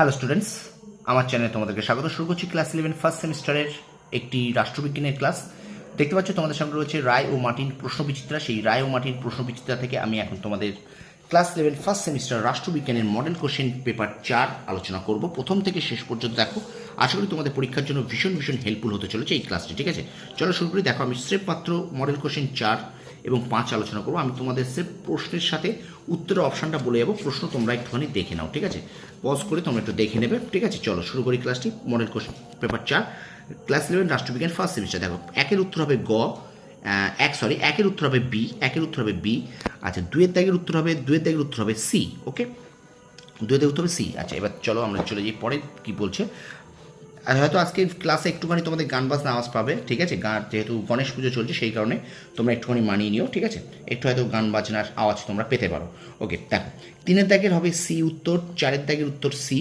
Hello students, আমার চ্যানেলে তোমাদেরকে স্বাগত। শুরু করছি ক্লাস 11 ফার্স্ট সেমিস্টারের একটি রাষ্ট্রবিজ্ঞানের ক্লাস। দেখতে পাচ্ছ তোমাদের সামনে রয়েছে রায় ও মার্টিন প্রশ্নবিচিত্রা। সেই রায় ও মার্টিন প্রশ্নবিচিত্রা থেকে আমি এখন তোমাদের ক্লাস 11 ফার্স্ট সেমিস্টার রাষ্ট্রবিজ্ঞানের মডেল কোশ্চেন পেপার 4 আলোচনা করব। প্রথম থেকে শেষ পর্যন্ত দেখো, আশা করি তোমাদের পরীক্ষার জন্য ভীষণ হেল্পফুল হতে চলেছে এই ক্লাসটি। ঠিক আছে, চলো শুরু করি। দেখো, আমি স্রেফ মাত্র মডেল কোশ্চেন 4 এবং 5 আলোচনা করবো। আমি তোমাদের স্রেফ প্রশ্নের সাথে উত্তরের অপশানটা বলে যাবো, প্রশ্ন তোমরা একটুখানি দেখে নাও। ঠিক আছে, পজ করে তোমরা একটু দেখে নেবে। ঠিক আছে, চলো শুরু করি ক্লাসটি। মডেল কোশ্চেন পেপার 4 ক্লাস 11 রাষ্ট্রবিজ্ঞান ফার্স্ট সেমিস্টার। দেখো, একের উত্তর হবে গ, একের উত্তর হবে বি, একের উত্তর হবে বি। আচ্ছা, দুয়ের দাগের উত্তর হবে, দুয়ের দাগের উত্তর হবে সি। ওকে, দুয়ের দাগের উত্তর হবে সি। আচ্ছা, এবার চলো আমরা চলে যাই পরে কি বলছে। আর হয়তো আজকে ক্লাসে একটুখানি তোমাদের গান বাজনা আওয়াজ পাবে। ঠিক আছে, গান যেহেতু গণেশ পুজো চলছে সেই কারণে তোমরা একটুখানি মানিয়ে নিও। ঠিক আছে, একটু হয়তো গান বাজনার আওয়াজ তোমরা পেতে পারো। ওকে, দেখো, তিনের দাগের হবে সি উত্তর, চারের দাগের উত্তর সি,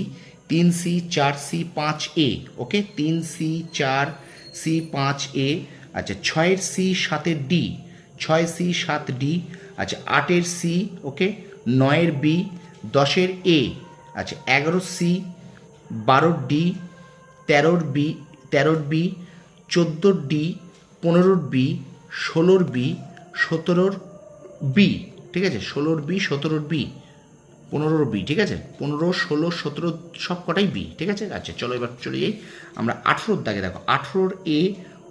3C 4C 5A। ওকে, 3C 4C 5A। আচ্ছা, 6এর সি 7এর ডি, 6C 7D। আচ্ছা, 8এর সি, ওকে, 9এর বি, 10এর এ। আচ্ছা, 11C 12 D, 13 B, 13 B, 14 D, 15 B, 16 B, 17 B. ঠিক আছে, 16 বি, 17 বি, 15 বি। ঠিক আছে, 15, 16, 17 সব কটাই বি। ঠিক আছে। আচ্ছা, চলো এবার চলে যাই আমরা 18 দাগে। দেখো, 18 এ,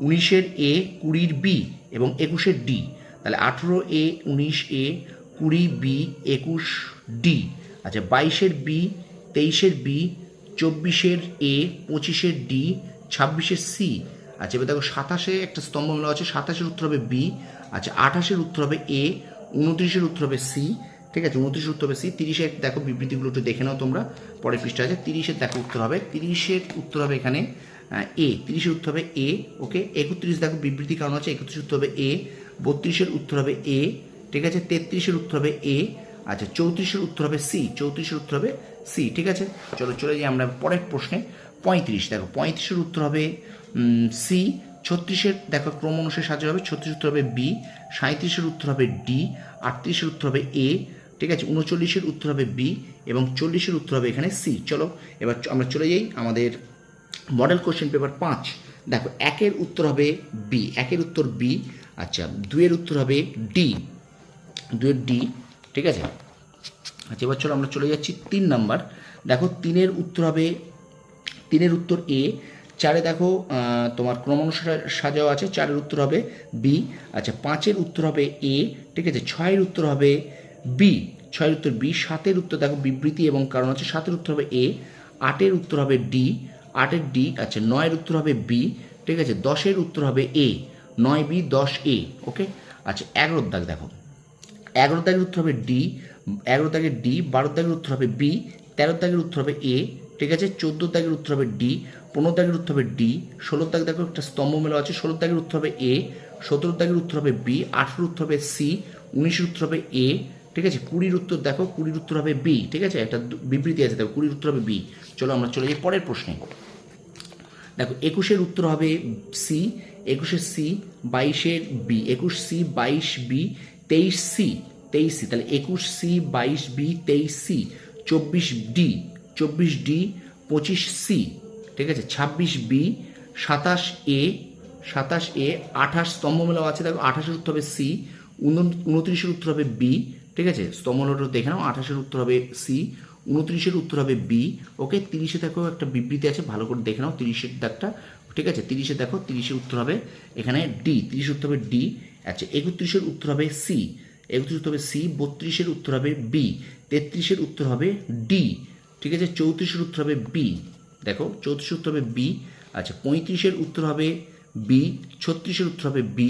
19 এ, 20 বি এবং 21 ডি। তাহলে 18 এ, 19 এ, 20 বি, 21 ডি। আচ্ছা, 22 বি, 23 বি, 24 এ, 25 ডি, 26 সি। আচ্ছা, এবার দেখো 27 একটা স্তম্ভ মেলা আছে, 27 উত্তর হবে বি। আচ্ছা, 28 উত্তর হবে এ, 29 উত্তর হবে সি। ঠিক আছে, 29 উত্তর হবে সি। 30 দেখো বিবৃতিগুলো একটু দেখে নাও তোমরা, পরের পৃষ্ঠা আছে। 30 দেখো উত্তর হবে, 30 উত্তর হবে এখানে এ, 30 উত্তর হবে এ। ওকে, 31 দেখো বিবৃতি কারণ আছে, 31 উত্তর হবে এ। 32 উত্তর হবে এ। ঠিক আছে, 33 উত্তর হবে এ। আচ্ছা, 34 উত্তর হবে সি, 34 উত্তর হবে সি। ঠিক আছে, চলো চলে যাই আমরা পরের প্রশ্নে। 35 দেখো, 35 উত্তর হবে সি। 36 দেখো ক্রম অনুসারে সাজানো হবে, 36 উত্তর হবে বি। 37 উত্তর হবে ডি। 38 উত্তর হবে এ। ঠিক আছে, 39 উত্তর হবে বি এবং 40 উত্তর হবে এখানে সি। চলো এবার আমরা চলে যাই আমাদের মডেল কোশ্চেন পেপার 5। দেখো, একের উত্তর হবে বি, একের উত্তর বি। আচ্ছা, দুয়ের উত্তর হবে ডি, দুয়ের ডি। ঠিক আছে। আচ্ছা, এবার চলো আমরা চলে যাচ্ছি 3 নাম্বার। দেখো, তিনের উত্তর হবে, তিনের উত্তর এ। 4 দেখো তোমার ক্রমানুসারে সাজাও আছে, 4 উত্তর হবে বি। আচ্ছা, 5 উত্তর হবে এ। ঠিক আছে, 6 উত্তর হবে বি, 6 উত্তর বি। 7 উত্তর দেখো বিবৃতি এবং কারণ আছে, 7 উত্তর হবে এ। 8 উত্তর হবে ডি, 8 ডি। আচ্ছা, 9 উত্তর হবে বি। ঠিক আছে, 10 উত্তর হবে এ, 9 বি, 10 এ। ওকে। আচ্ছা, 11 দাগ দেখো, 11 দাগের উত্তর হবে ডি, 11 দাগের ডি। 12 দাগের উত্তর হবে বি, 13 দাগের উত্তর হবে এ। ঠিক আছে, 14 দাগের উত্তর হবে ডি, 15 দাগের উত্তর হবে ডি। 16 দাগ দেখো একটা স্তম্ভ মেলা আছে, 16 দাগের উত্তর হবে এ। 17 দাগের উত্তর হবে বি, 18 উত্তর হবে সি, 19 উত্তর হবে এ। ঠিক আছে, 20 উত্তর দেখো, 20 উত্তর হবে বি। ঠিক আছে, একটা বিবৃতি আছে দেখো, 20 উত্তর হবে বি। চলো আমরা চলে যাই পরের প্রশ্নে। দেখো, 21 উত্তর হবে C, 21 C, 22 B, 21 C, 22 B, 23 C, 23 C. তাহলে 21 C, 22 B, 23 C, 24 D, 24 D, 25 C. ঠিক আছে, 26 বি, 27 এ, 27 এ। 28 স্তম্ভ মেলাও আছে দেখো, 28 উত্তর হবে সি, 29 উত্তর হবে বি। ঠিক আছে, স্তম্ভ মেলাটা দেখে নাও, 28 উত্তর হবে সি, 29 উত্তর হবে বি। ওকে, 30 দেখো একটা বিবৃতি আছে, ভালো করে দেখে নাও 30 দাগটা। ঠিক আছে, 30 দেখো, 30 উত্তর হবে এখানে ডি, 30 উত্তর হবে ডি। আচ্ছা, 31 উত্তর হবে সি, 31 উত্তর হবে সি। 32 উত্তর হবে বি, 33 উত্তর হবে ডি। ঠিক আছে, 34 উত্তর হবে বি। দেখো, 34 উত্তর হবে বি। আচ্ছা, 35 উত্তর হবে বি, 36 উত্তর হবে বি,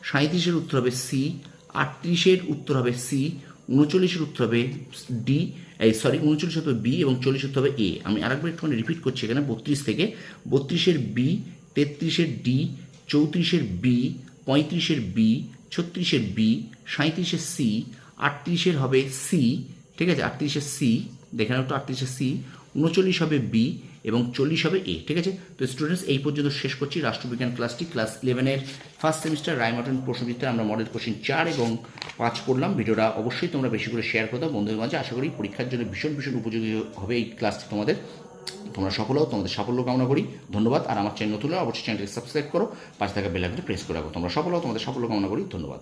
37 উত্তর হবে সি, 38 উত্তর হবে সি, 39 উত্তর হবে ডি, এই সরি 39 উত্তর বি এবং 40 উত্তর হবে এ। আমি আরেকবার একটুখানি রিপিট করছি এখানে, 32 থেকে 32 B, 33 D, 34 B, 35 B, 36 B, 37 C, 38 হবে সি। ঠিক আছে, 38 সি, দেখে নাও একটু, 38 সি, 39 হবে বি এবং 40 হবে এ। ঠিক আছে, তো স্টুডেন্টস এই পর্যন্ত শেষ করছি রাষ্ট্রবিজ্ঞান ক্লাসটি। ক্লাস 11-এর ফার্স্ট সেমিস্টার রায় মার্টিন প্রশ্নবিচিত্রা আমরা মডেল কোশ্চেন 4 এবং 5 করলাম। ভিডিওটা অবশ্যই তোমরা বেশি করে শেয়ার করে দাও বন্ধুদের মাঝে। আশা করি পরীক্ষার জন্য ভীষণ উপযোগী হবে এই ক্লাসটি তোমাদের। তোমরা সফল হও, তোমাদের সাফল্য কামনা করি। ধন্যবাদ। আর আমার চ্যানেল নতুন হলে অবশ্যই চ্যানেলটি সাবস্ক্রাইব করো, পাশে থাকা বেল আইকনটি প্রেস করে রাখো। তোমরা সফল হও, তোমাদের সাফল্য কামনা করি। ধন্যবাদ।